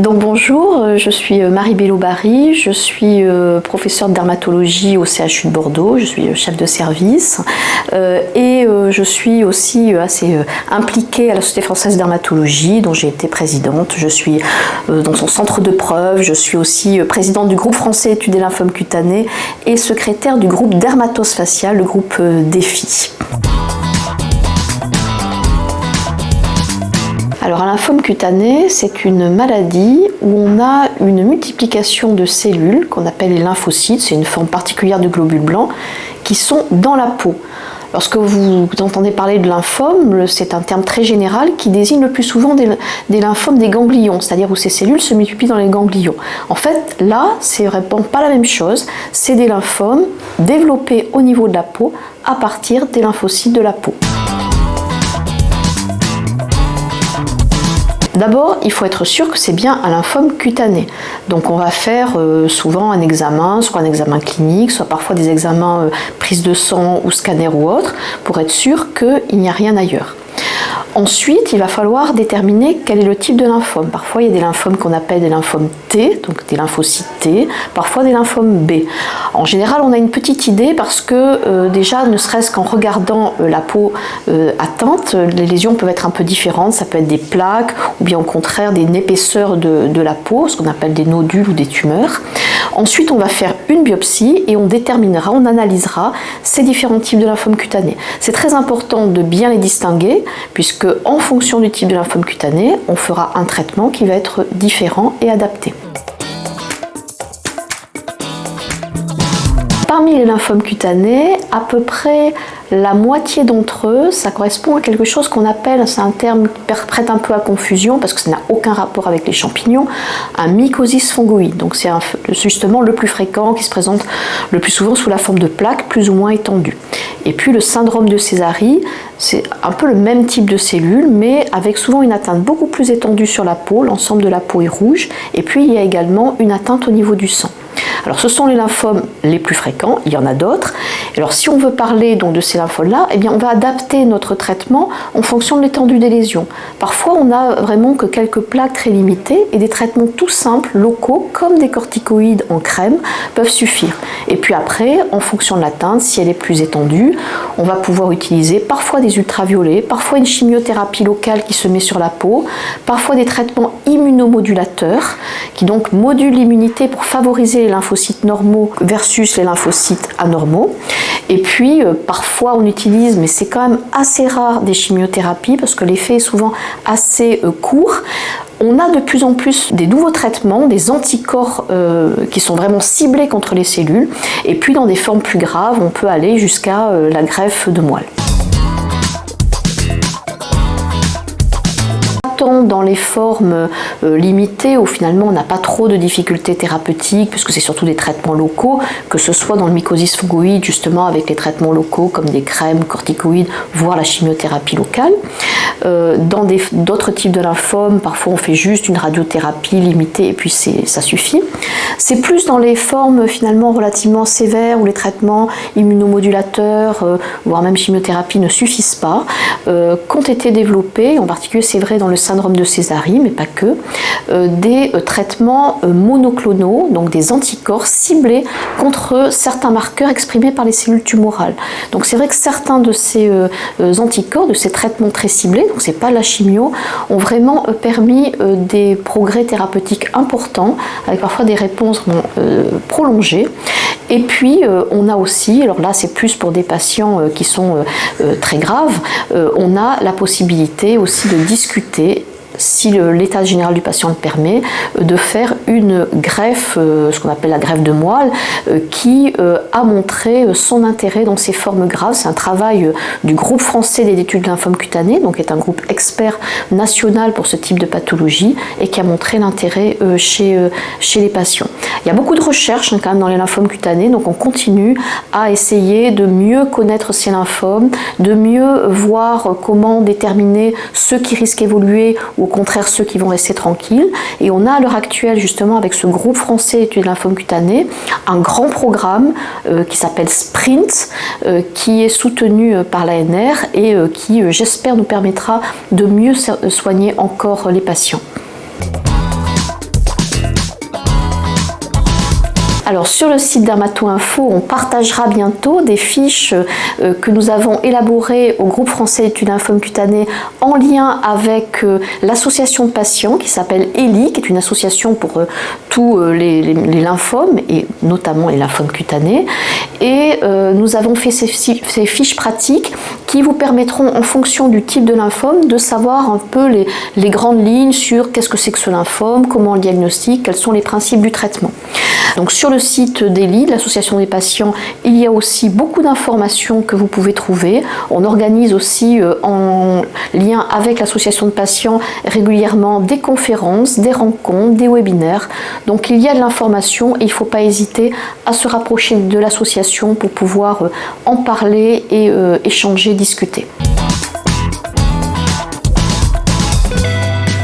Donc bonjour, je suis Marie Bello-Barry, je suis professeure de dermatologie au CHU de Bordeaux, je suis chef de service et je suis aussi assez impliquée à la Société française de dermatologie dont j'ai été présidente. Je suis dans son centre de preuve, je suis aussi présidente du groupe français études des lymphomes cutanés et secrétaire du groupe dermatose facial, le groupe DEFI. Alors un lymphome cutané, c'est une maladie où on a une multiplication de cellules qu'on appelle les lymphocytes, c'est une forme particulière de globules blancs qui sont dans la peau. Lorsque vous entendez parler de lymphome, c'est un terme très général qui désigne le plus souvent des lymphomes des ganglions, c'est-à-dire où ces cellules se multiplient dans les ganglions. En fait, là, c'est vraiment pas la même chose, c'est des lymphomes développés au niveau de la peau à partir des lymphocytes de la peau. D'abord, il faut être sûr que c'est bien un lymphome cutané. Donc on va faire souvent un examen, soit un examen clinique, soit parfois des examens prise de sang ou scanner ou autre, pour être sûr qu'il n'y a rien ailleurs. Ensuite, il va falloir déterminer quel est le type de lymphome. Parfois, il y a des lymphomes qu'on appelle des lymphomes T, donc des lymphocytes T, parfois des lymphomes B. En général, on a une petite idée parce que déjà, ne serait-ce qu'en regardant la peau atteinte, les lésions peuvent être un peu différentes. Ça peut être des plaques ou bien au contraire une épaisseur de la peau, ce qu'on appelle des nodules ou des tumeurs. Ensuite, on va faire une biopsie et on déterminera, on analysera ces différents types de lymphomes cutanés. C'est très important de bien les distinguer puisque en fonction du type de lymphome cutané, on fera un traitement qui va être différent et adapté. Parmi les lymphomes cutanés, à peu près la moitié d'entre eux, ça correspond à quelque chose qu'on appelle, c'est un terme qui prête un peu à confusion parce que ça n'a aucun rapport avec les champignons, un mycosis fongoïde. Donc c'est justement le plus fréquent qui se présente le plus souvent sous la forme de plaques plus ou moins étendues. Et puis le syndrome de Sézary, c'est un peu le même type de cellules mais avec souvent une atteinte beaucoup plus étendue sur la peau, l'ensemble de la peau est rouge et puis il y a également une atteinte au niveau du sang. Alors ce sont les lymphomes les plus fréquents, il y en a d'autres. Alors si on veut parler donc de ces lymphomes-là, eh bien on va adapter notre traitement en fonction de l'étendue des lésions. Parfois on n'a vraiment que quelques plaques très limitées et des traitements tout simples, locaux, comme des corticoïdes en crème, peuvent suffire. Et puis après, en fonction de l'atteinte, si elle est plus étendue, on va pouvoir utiliser parfois des ultraviolets, parfois une chimiothérapie locale qui se met sur la peau, parfois des traitements immunomodulateurs qui donc modulent l'immunité pour favoriser les lymphocytes normaux versus les lymphocytes anormaux. Et puis parfois on utilise, mais c'est quand même assez rare, des chimiothérapies parce que l'effet est souvent assez court. On a de plus en plus des nouveaux traitements, des anticorps qui sont vraiment ciblés contre les cellules. Et puis dans des formes plus graves, on peut aller jusqu'à la greffe de moelle. Dans les formes limitées où finalement on n'a pas trop de difficultés thérapeutiques puisque c'est surtout des traitements locaux, que ce soit dans le mycosis fongoïde justement avec les traitements locaux comme des crèmes, corticoïdes, voire la chimiothérapie locale. Dans d'autres types de lymphomes, parfois on fait juste une radiothérapie limitée et puis ça suffit. C'est plus dans les formes finalement relativement sévères où les traitements immunomodulateurs, voire même chimiothérapie ne suffisent pas, qu'ont été développés, en particulier c'est vrai dans le syndrome de Sézary, mais pas que, des traitements monoclonaux, donc des anticorps ciblés contre certains marqueurs exprimés par les cellules tumorales. Donc c'est vrai que certains de ces anticorps, de ces traitements très ciblés, donc c'est pas la chimio, ont vraiment permis des progrès thérapeutiques importants, avec parfois des réponses prolongées. Et puis on a aussi, alors là c'est plus pour des patients qui sont très graves, on a la possibilité aussi de discuter, si l'état général du patient le permet, de faire une greffe, ce qu'on appelle la greffe de moelle, qui a montré son intérêt dans ces formes graves. C'est un travail du groupe français d'études de lymphome cutané, donc est un groupe expert national pour ce type de pathologie et qui a montré l'intérêt chez les patients. Il y a beaucoup de recherches quand même dans les lymphomes cutanés, donc on continue à essayer de mieux connaître ces lymphomes, de mieux voir comment déterminer ceux qui risquent d'évoluer ou au contraire ceux qui vont rester tranquilles. Et on a à l'heure actuelle, justement, avec ce groupe français d'études de lymphome cutané, un grand programme qui s'appelle SPRINT, qui est soutenu par l'ANR et qui, j'espère, nous permettra de mieux soigner encore les patients. Alors sur le site Dermato-Info, on partagera bientôt des fiches que nous avons élaborées au groupe français d'études lymphome cutané en lien avec l'association de patients qui s'appelle ELI, qui est une association pour tous les lymphomes et notamment les lymphomes cutanés. Et nous avons fait ces fiches pratiques qui vous permettront, en fonction du type de lymphome, de savoir un peu les grandes lignes sur qu'est-ce que c'est que ce lymphome, comment on le diagnostique, quels sont les principes du traitement. Donc sur le site d'ELI, de l'association des patients, il y a aussi beaucoup d'informations que vous pouvez trouver. On organise aussi en lien avec l'association de patients régulièrement des conférences, des rencontres, des webinaires. Donc il y a de l'information et il ne faut pas hésiter à se rapprocher de l'association pour pouvoir en parler et échanger, discuter.